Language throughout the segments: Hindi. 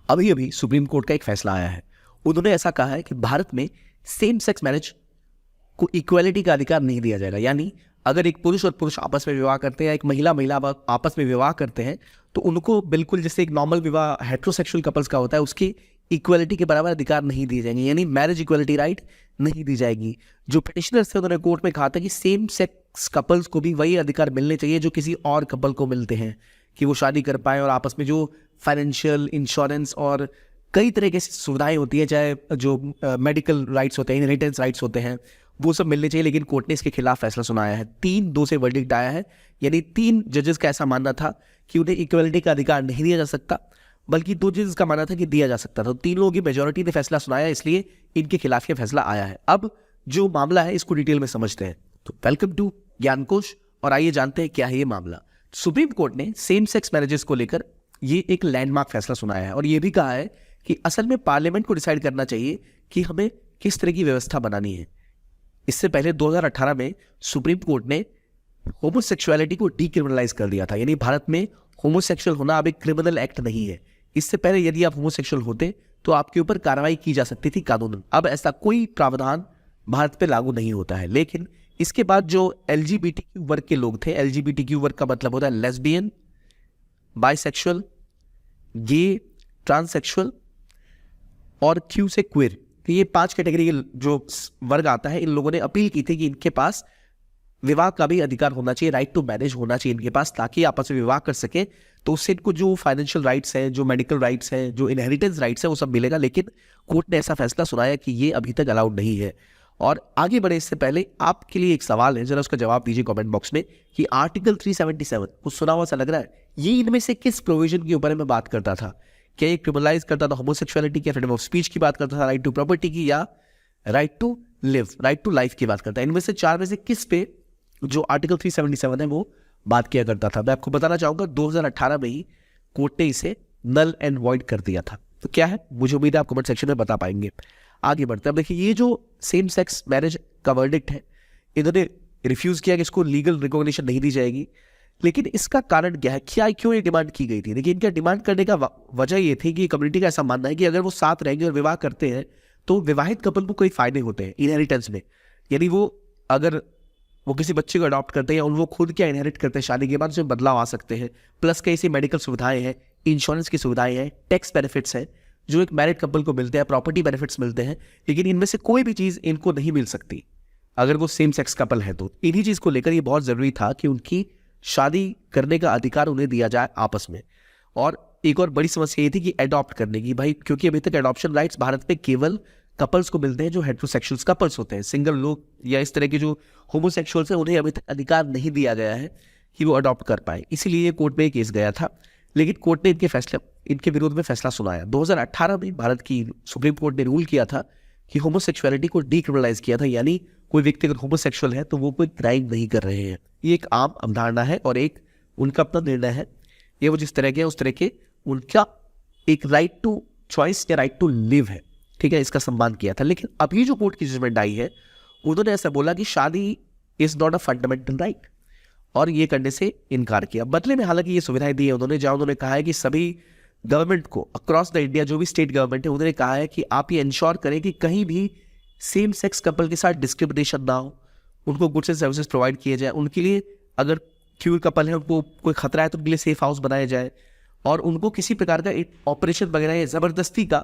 अभी अभी सुप्रीम कोर्ट का एक फैसला आया है। उन्होंने ऐसा कहा है कि भारत में सेम सेक्स मैरिज को इक्वालिटी का अधिकार नहीं दिया जाएगा। यानी अगर एक पुरुष और पुरुष आपस में विवाह करते हैं या एक महिला महिला आपस में विवाह करते हैं तो उनको बिल्कुल जैसे एक नॉर्मल विवाह हेट्रोसेक्सुअल कपल्स का होता है उसकी इक्वालिटी के बराबर अधिकार नहीं दिए जाएंगे, यानी मैरिज इक्वालिटी राइट नहीं दी जाएगी। जो पिटिशनर्स थे उन्होंने कोर्ट में कहा था कि सेम सेक्स कपल्स को भी वही अधिकार मिलने चाहिए जो किसी और कपल को मिलते हैं, कि वो शादी कर पाए और आपस में जो फाइनेंशियल, इंश्योरेंस और कई तरह की सुविधाएं होती है, चाहे जो मेडिकल राइट्स होते हैं, इनहेरिटेंस राइट्स होते हैं, वो सब मिलने चाहिए। लेकिन कोर्ट ने इसके खिलाफ फैसला सुनाया है। 3-2 से वर्डिक्ट आया है। यानी 3 जजेस का ऐसा मानना था कि उन्हें इक्वलिटी का अधिकार नहीं दिया जा सकता, बल्कि 2 जजेस का मानना था कि दिया जा सकता था। तो 3 लोगों की मेजोरिटी ने फैसला सुनाया, इसलिए इनके खिलाफ ये फैसला आया है। अब जो मामला है इसको डिटेल में समझते हैं। तो वेलकम टू ज्ञानकोश और आइए जानते हैं क्या है ये मामला। सुप्रीम कोर्ट ने सेम सेक्स मैरिजेस को लेकर ये एक लैंडमार्क फैसला सुनाया है और ये भी कहा है कि असल में पार्लियामेंट को डिसाइड करना चाहिए कि हमें किस तरह की व्यवस्था बनानी है। इससे पहले 2018 में सुप्रीम कोर्ट ने होमोसेक्सुअलिटी को डीक्रिमिनलाइज कर दिया था, यानी भारत में होमोसेक्सुअल होना अब एक क्रिमिनल एक्ट नहीं है। इससे पहले यदि आप होमोसेक्सुअल होते तो आपके ऊपर कार्रवाई की जा सकती थी कानूनन। अब ऐसा कोई प्रावधान भारत पे लागू नहीं होता है। लेकिन इसके बाद जो एलजीबीटीक्यू वर्ग के लोग थे, एलजीबीटीक्यू वर्ग का मतलब होता है लेस्बियन, बाइसेक्सुअल, गे, ट्रांससेक्सुअल और क्यू से क्विर, तो ये 5 कैटेगरी के जो वर्ग आता है, इन लोगों ने अपील की थी कि इनके पास विवाह का भी अधिकार होना चाहिए, राइट टू मैरिज होना चाहिए इनके पास, ताकि आपस में विवाह कर सके। तो उससे इनको जो फाइनेंशियल राइट्स हैं, जो मेडिकल राइट्स हैं, जो इनहेरिटेंस राइट्स हैं, वो सब मिलेगा। लेकिन कोर्ट ने ऐसा फैसला सुनाया कि ये अभी तक अलाउड नहीं है। और आगे बढ़े इससे पहले आपके लिए एक सवाल है, जरा उसका जवाब दीजिए कमेंट बॉक्स में, कि आर्टिकल 377 कुछ सुना हुआ सा लग रहा है, ये इनमें से किस प्रोविजन के ऊपर में बात करता था? क्या ये क्रिमिनलाइज करता था होमोसेक्सुअलिटी की, फ्रीडम ऑफ स्पीच की बात करता था, राइट टू प्रॉपर्टी की, या right to live, right to life की बात करता है? इनमें से 4 में से किस पे जो आर्टिकल 377 है वो बात किया करता था? मैं आपको बताना चाहूंगा 2018 में ही कोर्ट ने इसे नल एंड वॉइड कर दिया था। तो क्या है, मुझे उम्मीद है आप कमेंट सेक्शन में बता पाएंगे। आगे बढ़ते हैं। अब देखिए, ये जो सेम सेक्स मैरिज का वर्डिक्ट है, इन्होंने रिफ्यूज किया कि इसको लीगल रिकॉग्निशन नहीं दी जाएगी। लेकिन इसका कारण क्या है, क्यों ये डिमांड की गई थी? देखिए, इनका डिमांड करने का वजह ये थी कि कम्युनिटी का ऐसा मानना है कि अगर वो साथ रहेंगे और विवाह करते हैं तो विवाहित कपल को कई फायदे होते हैं इनहेरिटेंस में। यानी वो अगर वो किसी बच्चे को अडॉप्ट करते हैं या वो खुद क्या इनहेरिट करते हैं शादी के बाद, उसमें बदलाव आ सकते हैं। प्लस कई सी मेडिकल सुविधाएं हैं, इंश्योरेंस की सुविधाएं हैं, टैक्स बेनिफिट्स हैं जो एक मैरिड कपल को मिलते हैं, प्रॉपर्टी बेनिफिट्स मिलते हैं। लेकिन इनमें से कोई भी चीज़ इनको नहीं मिल सकती अगर वो सेम सेक्स कपल है। तो इन्हीं चीज़ को लेकर ये बहुत ज़रूरी था कि उनकी शादी करने का अधिकार उन्हें दिया जाए आपस में। और एक और बड़ी समस्या ये थी कि अडॉप्ट करने की, भाई, क्योंकि अभी तक अडॉप्शन राइट्स भारत में केवल कपल्स को मिलते हैं जो हेट्रोसेक्सुअल्स कपल्स होते हैं। सिंगल लोग या इस तरह के जो होमोसेक्सुअल्स हैं उन्हें अभी तक अधिकार नहीं दिया गया है कि वो अडॉप्ट कर पाए। इसीलिए ये कोर्ट में केस गया था। लेकिन कोर्ट ने इनके विरोध में फैसला सुनाया। 2018 में भारत की सुप्रीम कोर्ट ने रूल किया था कि होमोसेक्सुअलिटी को डीक्रिमिनलाइज किया था, यानी कोई व्यक्ति अगर होमोसेक्सुअल है तो वो कोई क्राइम नहीं कर रहे हैं। ये एक आम अवधारणा है और एक उनका अपना निर्णय है। ये वो जिस तरह के उस तरह के उनका एक राइट टू चॉइस या राइट टू लिव है, ठीक है, इसका सम्मान किया था। लेकिन अभी जो कोर्ट की जजमेंट आई है, उन्होंने ऐसा बोला कि शादी is not a fundamental right, और ये करने से इनकार किया। बदले में हालांकि ये सुविधाएं दी है उन्होंने, जहां उन्होंने कहा है कि सभी गवर्नमेंट को अक्रॉस द इंडिया, जो भी स्टेट गवर्नमेंट है, उन्होंने कहा है कि आप ये इंश्योर करें कि कहीं भी सेम सेक्स कपल के साथ डिस्क्रिमिनेशन ना हो, उनको गुड्स एंड सर्विसेज प्रोवाइड किए जाए, उनके लिए अगर क्यूर कपल है उनको कोई खतरा है तो उनके लिए सेफ हाउस बनाया जाए, और उनको किसी प्रकार का एक ऑपरेशन वगैरह या ज़बरदस्ती का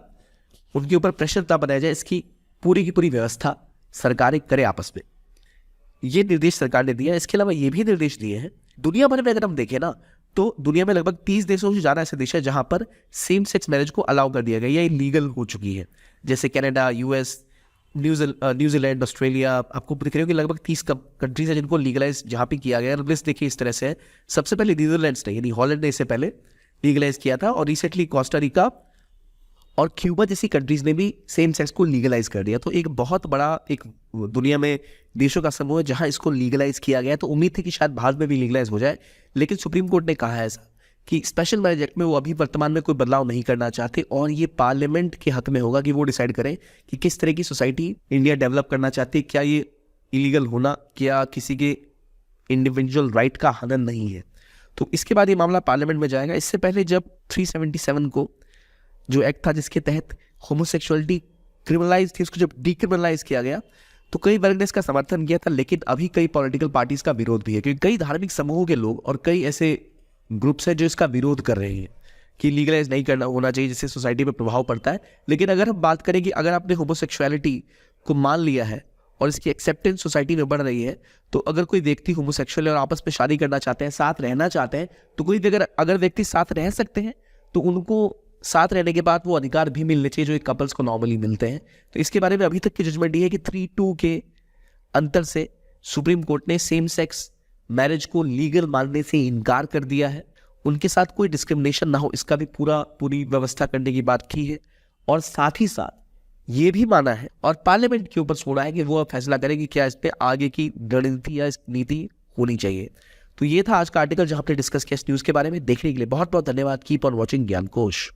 उनके ऊपर प्रेशर ना बनाया जाए, इसकी पूरी की पूरी व्यवस्था सरकारें करें आपस में। ये निर्देश सरकार ने दिया। इसके अलावा ये भी निर्देश दिए हैं, दुनिया भर में अगर हम देखें ना तो दुनिया में लगभग 30 देशों से ज़्यादा ऐसे देश है जहां पर सेम सेक्स मैरिज को अलाउ कर दिया गया या लीगल हो चुकी है, जैसे कनाडा, यूएस, न्यूजीलैंड, ऑस्ट्रेलिया। आपको दिख रहे हो कि लगभग 30 कंट्रीज है जिनको लीगलाइज जहाँ पे किया गया। लिस्ट देखिए इस तरह से है। सबसे पहले नीदरलैंड्स ने, यानी हॉलैंड ने इससे पहले लीगलाइज किया था, और रिसेंटली कोस्टा रिका और क्यूबा जैसी कंट्रीज ने भी सेम सेक्स को लीगलाइज कर दिया। तो एक बहुत बड़ा एक दुनिया में देशों का समूह है जहां इसको लीगलाइज किया गया। तो उम्मीद थी कि शायद भारत में भी लीगलाइज हो जाए, लेकिन सुप्रीम कोर्ट ने कहा है ऐसा कि स्पेशल मैरिज एक्ट में वो अभी वर्तमान में कोई बदलाव नहीं करना चाहते, और ये पार्लियामेंट के हक में होगा कि वो डिसाइड करें कि किस तरह की सोसाइटी इंडिया डेवलप करना चाहती है। क्या ये इलीगल होना क्या किसी के इंडिविजुअल राइट का हनन नहीं है? तो इसके बाद ये मामला पार्लियामेंट में जाएगा। इससे पहले जब 377 को जो एक्ट था जिसके तहत होमोसेक्सुअलिटी क्रिमिनलाइज थी, उसको जब डीक्रिमिनलाइज किया गया तो कई वर्ग ने इसका समर्थन किया था, लेकिन अभी कई पॉलिटिकल पार्टीज का विरोध भी है, क्योंकि कई धार्मिक समूहों के लोग और कई ऐसे ग्रुप्स हैं जो इसका विरोध कर रहे हैं कि लीगलाइज नहीं करना होना चाहिए, जिससे सोसाइटी पर प्रभाव पड़ता है। लेकिन अगर हम बात करें कि अगर आपने होमोसेक्सुअलिटी को मान लिया है और इसकी एक्सेप्टेंस सोसाइटी में बढ़ रही है, तो अगर कोई व्यक्ति होमोसेक्सुअल है और आपस में शादी करना चाहते हैं, साथ रहना चाहते हैं, तो कोई भी अगर व्यक्ति साथ रह सकते हैं तो उनको साथ रहने के बाद वो अधिकार भी मिलने चाहिए जो एक कपल्स को नॉर्मली मिलते हैं। तो इसके बारे में अभी तक की जजमेंट ये है कि 3-2 के अंतर से सुप्रीम कोर्ट ने सेम सेक्स मैरिज को लीगल मानने से इनकार कर दिया है। उनके साथ कोई डिस्क्रिमिनेशन ना हो, इसका भी पूरी व्यवस्था करने की बात की है, और साथ ही साथ ये भी माना है और पार्लियामेंट के ऊपर छोड़ा है कि वो फैसला करे कि क्या इस पर आगे की रणनीति या नीति होनी चाहिए। तो ये था आज का आर्टिकल जहां पे डिस्कस किया इस न्यूज़ के बारे में। देखने के लिए बहुत बहुत धन्यवाद। Keep on watching ज्ञानकोश।